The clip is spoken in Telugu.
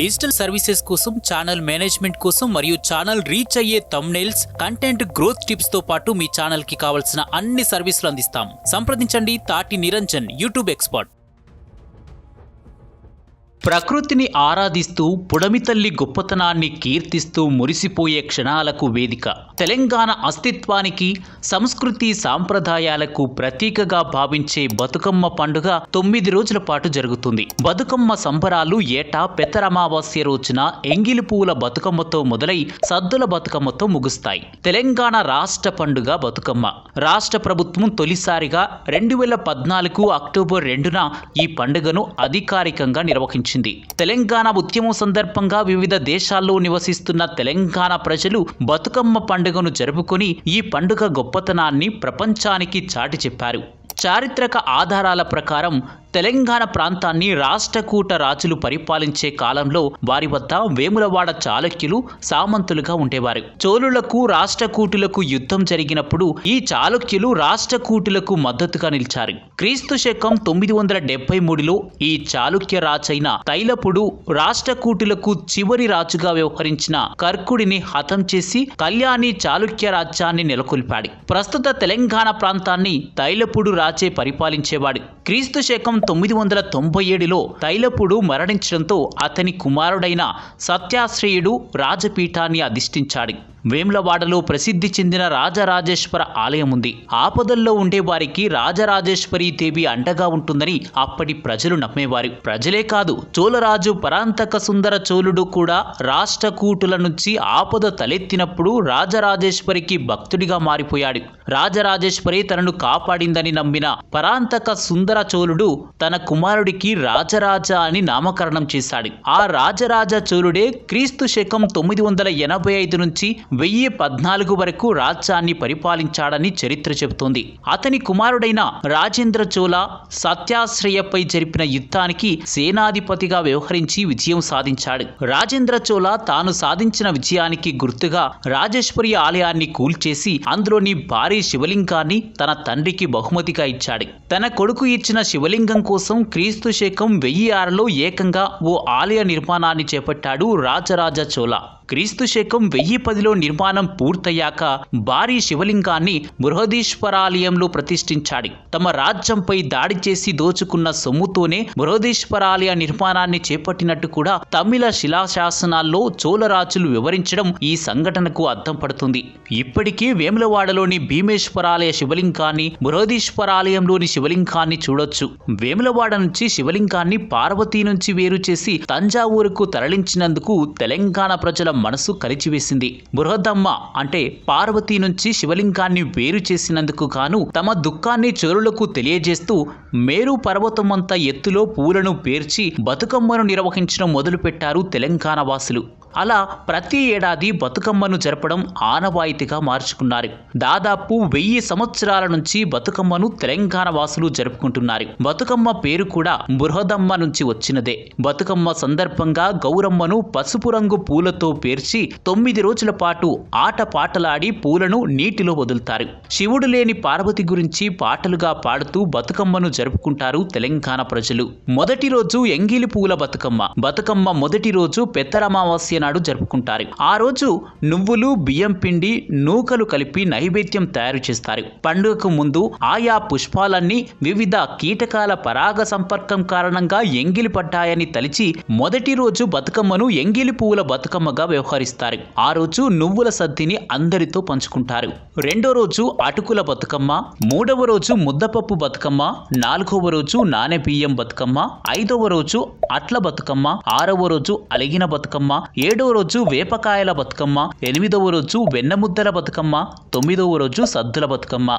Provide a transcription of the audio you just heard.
డిజిటల్ సర్వీసెస్ కోసం, ఛానల్ మేనేజ్మెంట్ కోసం మరియు ఛానల్ రీచ్ అయ్యే థంబ్నెయిల్స్, కంటెంట్ గ్రోత్ టిప్స్ తో పాటు మీ ఛానల్ కి కావాల్సిన అన్ని సర్వీసులు అందిస్తాం. సంప్రదించండి తాటి నిరంజన్, యూట్యూబ్ ఎక్స్పర్ట్. ప్రకృతిని ఆరాధిస్తూ పుడమి తల్లి గొప్పతనాన్ని కీర్తిస్తూ మురిసిపోయే క్షణాలకు వేదిక. తెలంగాణ అస్తిత్వానికి, సంస్కృతి సాంప్రదాయాలకు ప్రతీకగా భావించే బతుకమ్మ పండుగ 9 రోజుల పాటు జరుగుతుంది. బతుకమ్మ సంబరాలు ఏటా పెత్తరమావాస్య రోజున ఎంగిలి పువ్వుల బతుకమ్మతో మొదలై సద్దుల బతుకమ్మతో ముగుస్తాయి. తెలంగాణ రాష్ట్ర పండుగ బతుకమ్మ. రాష్ట్ర ప్రభుత్వం తొలిసారిగా 2014 అక్టోబర్ 2న ఈ పండుగను అధికారికంగా నిర్వహించింది. తెలంగాణ ఉద్యమం సందర్భంగా వివిధ దేశాల్లో నివసిస్తున్న తెలంగాణ ప్రజలు బతుకమ్మ పండుగను జరుపుకొని ఈ పండుగ గొప్పతనాన్ని ప్రపంచానికి చాటి చెప్పారు. చారిత్రక ఆధారాల ప్రకారం తెలంగాణ ప్రాంతాన్ని రాష్ట్రకూట రాజులు పరిపాలించే కాలంలో వారి వద్ద వేములవాడ చాళుక్యులు సామంతులుగా ఉండేవారు. చోళులకు రాష్ట్రకూటులకు యుద్ధం జరిగినప్పుడు ఈ చాళుక్యులు రాష్ట్రకూటులకు మద్దతుగా నిలిచారు. క్రీస్తు శకం 973లో ఈ చాళుక్య రాజైన తైలపుడు రాష్ట్రకూటులకు చివరి రాజుగా వ్యవహరించిన కర్కుడిని హతం చేసి కళ్యాణి చాళుక్య రాజ్యాన్ని నెలకొల్పాడు. ప్రస్తుత తెలంగాణ ప్రాంతాన్ని తైలపుడు రాజే పరిపాలించేవాడు. క్రీస్తు శకం 997లో తైలపుడు మరణించడంతో అతని కుమారుడైన సత్యాశ్రయుడు రాజపీఠాన్ని అధిష్ఠించాడు. వేములవాడలో ప్రసిద్ధి చెందిన రాజరాజేశ్వర ఆలయం ఉంది. ఆపదల్లో ఉండే వారికి రాజరాజేశ్వరి దేవి అండగా ఉంటుందని అప్పటి ప్రజలు నమ్మేవారు. ప్రజలే కాదు, చోళరాజు పరాంతక సుందర చోళుడు కూడా రాష్ట్రకూటుల నుంచి ఆపద తలెత్తినప్పుడు రాజరాజేశ్వరికి భక్తుడిగా మారిపోయాడు. రాజరాజేశ్వరి తనను కాపాడిందని నమ్మిన పరాంతక సుందర చోళుడు తన కుమారుడికి రాజరాజ అని నామకరణం చేశాడు. ఆ రాజరాజ చోళుడే క్రీస్తు శకం 985 నుంచి 1014 వరకు రాజ్యాన్ని పరిపాలించాడని చరిత్ర చెబుతోంది. అతని కుమారుడైన రాజేంద్ర చోళ సత్యాశ్రయపై జరిపిన యుద్ధానికి సేనాధిపతిగా వ్యవహరించి విజయం సాధించాడు. రాజేంద్ర చోళ తాను సాధించిన విజయానికి గుర్తుగా రాజేశ్వరి ఆలయాన్ని కూల్చేసి అందులోని భారీ శివలింగాన్ని తన తండ్రికి బహుమతిగా ఇచ్చాడు. తన కొడుకు ఇచ్చిన శివలింగం కోసం క్రీస్తు శకం 1006లో ఏకంగా ఓ ఆలయ నిర్మాణాన్ని చేపట్టాడు రాజరాజ చోళ. క్రీస్తు శకం 1010లో నిర్మాణం పూర్తయ్యాక భారీ శివలింగాన్ని బృహదీశ్వరాలయంలో ప్రతిష్ఠించాడు. తమ రాజ్యంపై దాడి చేసి దోచుకున్న సొమ్ముతోనే బృహదీశ్వరాలయ నిర్మాణాన్ని చేపట్టినట్టు కూడా తమిళ శిలాశాసనాల్లో చోళరాజులు వివరించడం ఈ సంఘటనకు అద్దం పడుతుంది. ఇప్పటికీ వేములవాడలోని భీమేశ్వరాలయ శివలింగాన్ని, బృహదీశ్వరాలయంలోని శివలింగాన్ని చూడొచ్చు. వేములవాడ నుంచి శివలింగాన్ని పార్వతీ నుంచి వేరు చేసి తంజావూరుకు తరలించినందుకు తెలంగాణ ప్రజల మనసు కలిచివేసింది. బృహదమ్మ అంటే పార్వతీ నుంచి శివలింగాన్ని వేరు చేసినందుకు గాను తమ దుఃఖాన్ని చోళులకు తెలియజేస్తూ మేరు పర్వతమంత ఎత్తులో పూలను పేర్చి బతుకమ్మను నిర్వహించడం మొదలుపెట్టారు తెలంగాణ వాసులు. అలా ప్రతి ఏడాది బతుకమ్మను జరపడం ఆనవాయితీగా మార్చుకున్నారు. దాదాపు 1000 సంవత్సరాల నుంచి బతుకమ్మను తెలంగాణ వాసులు జరుపుకుంటున్నారు. బతుకమ్మ పేరు కూడా బృహదమ్మ నుంచి వచ్చినదే. బతుకమ్మ సందర్భంగా గౌరమ్మను పసుపు రంగు పూలతో పేర్చి 9 రోజుల పాటు ఆటపాటలాడి పూలను నీటిలో వదులుతారు. శివుడు లేని పార్వతి గురించి పాటలుగా పాడుతూ బతుకమ్మను జరుపుకుంటారు తెలంగాణ ప్రజలు. మొదటి రోజు ఎంగిలి పూల బతుకమ్మ. బతుకమ్మ మొదటి రోజు పెత్తరమావాస్య నాడు జరుపుకుంటారు. ఆ రోజు నువ్వులు, బియ్యం పిండి, నూకలు కలిపి నైవేద్యం తయారు చేస్తారు. పండుగకు ముందు ఆయా పుష్పాలన్నీ వివిధ కీటకాల పరాగ సంపర్కం కారణంగా ఎంగిలి పడ్డాయని తలిచి మొదటి రోజు బతుకమ్మను ఎంగిలి పువ్వుల బతుకమ్మగా వ్యవహరిస్తారు. ఆ రోజు నువ్వుల సద్దిని అందరితో పంచుకుంటారు. రెండో రోజు అటుకుల బతుకమ్మ, మూడవ రోజు ముద్దపప్పు బతుకమ్మ, నాలుగవ రోజు నానె బియ్యం బతుకమ్మ, ఐదవ రోజు అట్ల బతుకమ్మ, ఆరవ రోజు అలిగిన బతుకమ్మ, ఏడవ రోజు వేపకాయల బతుకమ్మ, ఎనిమిదవ రోజు వెన్నముద్దల బతుకమ్మ, 9వ రోజు సద్దుల బతుకమ్మ.